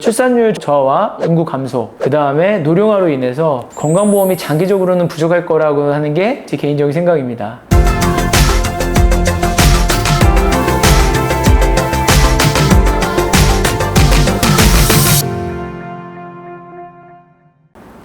출산율 저하와 인구 감소, 그 다음에 노령화로 인해서 건강보험이 장기적으로는 부족할 거라고 하는 게 제 개인적인 생각입니다.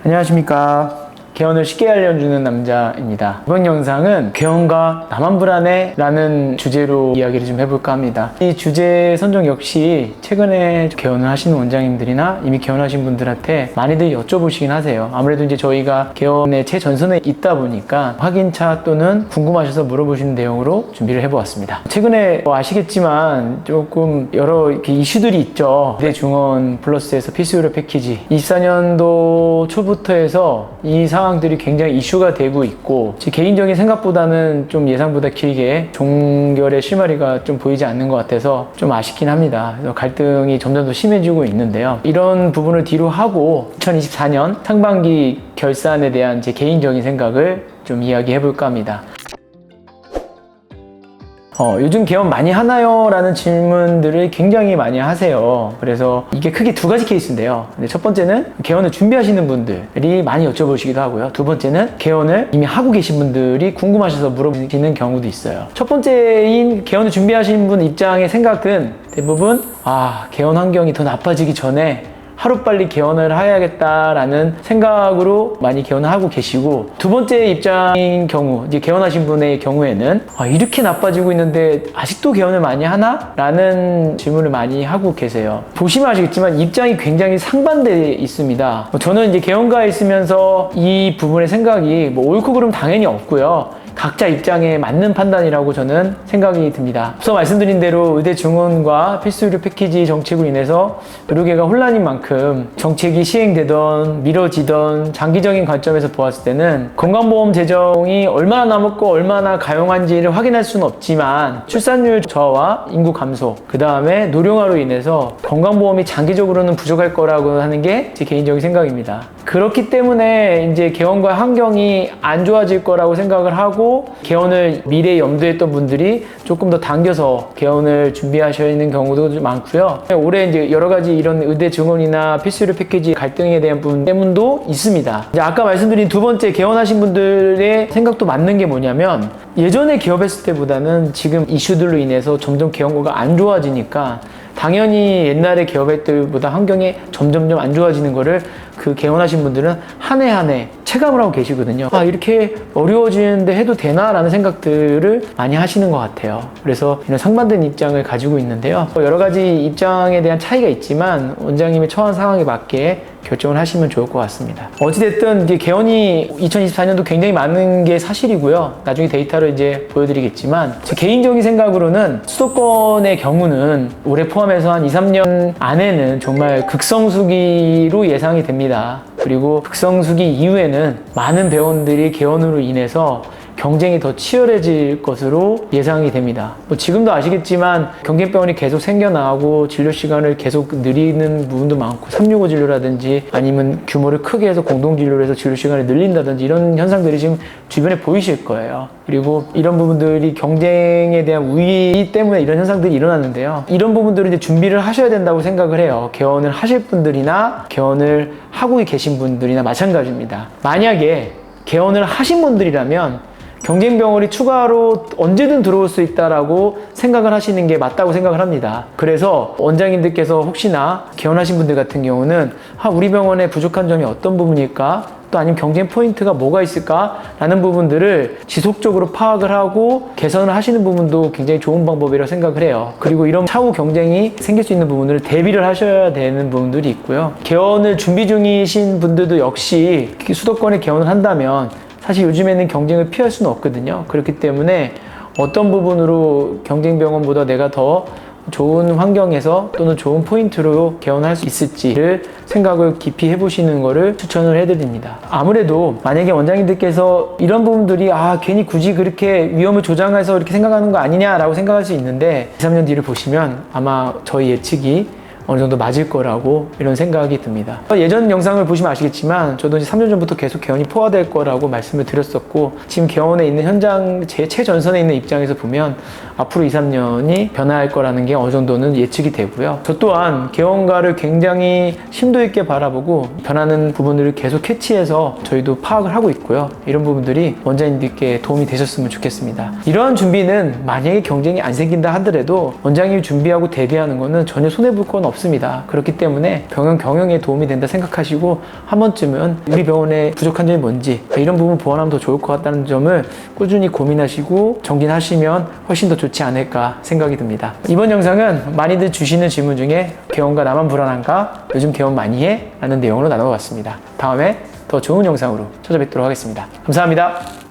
안녕하십니까. 개원을 쉽게 알려주는 남자입니다. 이번 영상은 개원과 나만 불안해? 라는 주제로 이야기를 좀 해볼까 합니다. 이 주제 선정 역시 최근에 개원을 하시는 원장님들이나 이미 개원하신 분들한테 많이들 여쭤보시긴 하세요. 아무래도 이제 저희가 개원의 최전선에 있다 보니까 확인차 또는 궁금하셔서 물어보시는 내용으로 준비를 해보았습니다. 최근에 아시겠지만 조금 여러 이슈들이 있죠. 대중원 플러스에서 필수의료 패키지 24년도 초부터 해서 이 상황들이 굉장히 이슈가 되고 있고, 제 개인적인 생각보다는 좀 예상보다 길게 종결의 실마리가 좀 보이지 않는 것 같아서 좀 아쉽긴 합니다. 그래서 갈등이 점점 더 심해지고 있는데요. 이런 부분을 뒤로 하고 2024년 상반기 결산에 대한 제 개인적인 생각을 좀 이야기해 볼까 합니다. 요즘 개원 많이 하나요? 라는 질문들을 굉장히 많이 하세요. 그래서 이게 크게 두 가지 케이스인데요. 첫 번째는 개원을 준비하시는 분들이 많이 여쭤보시기도 하고요. 두 번째는 개원을 이미 하고 계신 분들이 궁금하셔서 물어보시는 경우도 있어요. 첫 번째인 개원을 준비하시는 분 입장의 생각은 대부분 개원 환경이 더 나빠지기 전에 하루빨리 개원을 해야겠다라는 생각으로 많이 개원을 하고 계시고, 두 번째 입장인 경우, 이제 개원하신 분의 경우에는 이렇게 나빠지고 있는데 아직도 개원을 많이 하나? 라는 질문을 많이 하고 계세요. 보시면 아시겠지만 입장이 굉장히 상반되어 있습니다. 저는 이제 개원가에 있으면서 이 부분의 생각이 옳고 그름 당연히 없고요. 각자 입장에 맞는 판단이라고 저는 생각이 듭니다. 앞서 말씀드린 대로 의대 증원과 필수의료 패키지 정책으로 인해서 의료계가 혼란인 만큼 정책이 시행되던 미뤄지던 장기적인 관점에서 보았을 때는 건강보험 재정이 얼마나 남았고 얼마나 가용한지를 확인할 수는 없지만 출산율 저하와 인구 감소, 그 다음에 노령화로 인해서 건강보험이 장기적으로는 부족할 거라고 하는 게 제 개인적인 생각입니다. 그렇기 때문에 이제 개원과 환경이 안 좋아질 거라고 생각을 하고 개원을 미래에 염두했던 분들이 조금 더 당겨서 개원을 준비하셔야 하는 경우도 많고요. 올해 이제 여러 가지 이런 의대 증원이나 필수의료 패키지 갈등에 대한 때문도 있습니다. 이제 아까 말씀드린 두 번째 개원하신 분들의 생각도 맞는 게 뭐냐면, 예전에 개업했을 때보다는 지금 이슈들로 인해서 점점 개원고가 안 좋아지니까 당연히 옛날에 개업할 때보다 환경이 점점점 안 좋아지는 거를 그 개원하신 분들은 한 해 한 해 체감을 하고 계시거든요. 이렇게 어려워지는데 해도 되나? 라는 생각들을 많이 하시는 것 같아요. 그래서 이런 상반된 입장을 가지고 있는데요. 여러 가지 입장에 대한 차이가 있지만 원장님이 처한 상황에 맞게 결정을 하시면 좋을 것 같습니다. 어찌됐든 이제 개원이 2024년도 굉장히 많은 게 사실이고요. 나중에 데이터로 이제 보여드리겠지만, 제 개인적인 생각으로는 수도권의 경우는 올해 포함해서 한 2, 3년 안에는 정말 극성수기로 예상이 됩니다. 그리고 극성수기 이후에는 많은 병원들이 개원으로 인해서 경쟁이 더 치열해질 것으로 예상이 됩니다. 지금도 아시겠지만 경쟁병원이 계속 생겨나고 진료 시간을 계속 늘리는 부분도 많고, 365 진료라든지 아니면 규모를 크게 해서 공동진료를 해서 진료 시간을 늘린다든지 이런 현상들이 지금 주변에 보이실 거예요. 그리고 이런 부분들이 경쟁에 대한 우위 때문에 이런 현상들이 일어났는데요. 이런 부분들을 이제 준비를 하셔야 된다고 생각을 해요. 개원을 하실 분들이나 개원을 하고 계신 분들이나 마찬가지입니다. 만약에 개원을 하신 분들이라면 경쟁병원이 추가로 언제든 들어올 수 있다라고 생각을 하시는 게 맞다고 생각을 합니다. 그래서 원장님들께서 혹시나 개원하신 분들 같은 경우는 우리 병원에 부족한 점이 어떤 부분일까? 또 아니면 경쟁 포인트가 뭐가 있을까? 라는 부분들을 지속적으로 파악을 하고 개선을 하시는 부분도 굉장히 좋은 방법이라고 생각을 해요. 그리고 이런 차후 경쟁이 생길 수 있는 부분들을 대비를 하셔야 되는 부분들이 있고요. 개원을 준비 중이신 분들도 역시 수도권에 개원을 한다면 사실 요즘에는 경쟁을 피할 수는 없거든요. 그렇기 때문에 어떤 부분으로 경쟁병원보다 내가 더 좋은 환경에서 또는 좋은 포인트로 개원할 수 있을지를 생각을 깊이 해보시는 거를 추천을 해드립니다. 아무래도 만약에 원장님들께서 이런 부분들이 괜히 굳이 그렇게 위험을 조장해서 이렇게 생각하는 거 아니냐라고 생각할 수 있는데 2, 3년 뒤를 보시면 아마 저희 예측이 어느 정도 맞을 거라고 이런 생각이 듭니다. 예전 영상을 보시면 아시겠지만 저도 이제 3년 전부터 계속 개원이 포화될 거라고 말씀을 드렸었고, 지금 개원에 있는 현장 제 최전선에 있는 입장에서 보면 앞으로 2, 3년이 변화할 거라는 게 어느 정도는 예측이 되고요. 저 또한 개원가를 굉장히 심도 있게 바라보고 변하는 부분들을 계속 캐치해서 저희도 파악을 하고 있고요. 이런 부분들이 원장님들께 도움이 되셨으면 좋겠습니다. 이러한 준비는 만약에 경쟁이 안 생긴다 하더라도 원장님이 준비하고 대비하는 거는 전혀 손해볼 건 없습니다. 그렇기 때문에 병원 경영에 도움이 된다 생각하시고 한 번쯤은 우리 병원에 부족한 점이 뭔지, 이런 부분 보완하면 더 좋을 것 같다는 점을 꾸준히 고민하시고 정진하시면 훨씬 더 좋지 않을까 생각이 듭니다. 이번 영상은 많이들 주시는 질문 중에 개원가 나만 불안한가? 요즘 개원 많이 해? 라는 내용으로 나눠봤습니다. 다음에 더 좋은 영상으로 찾아뵙도록 하겠습니다. 감사합니다.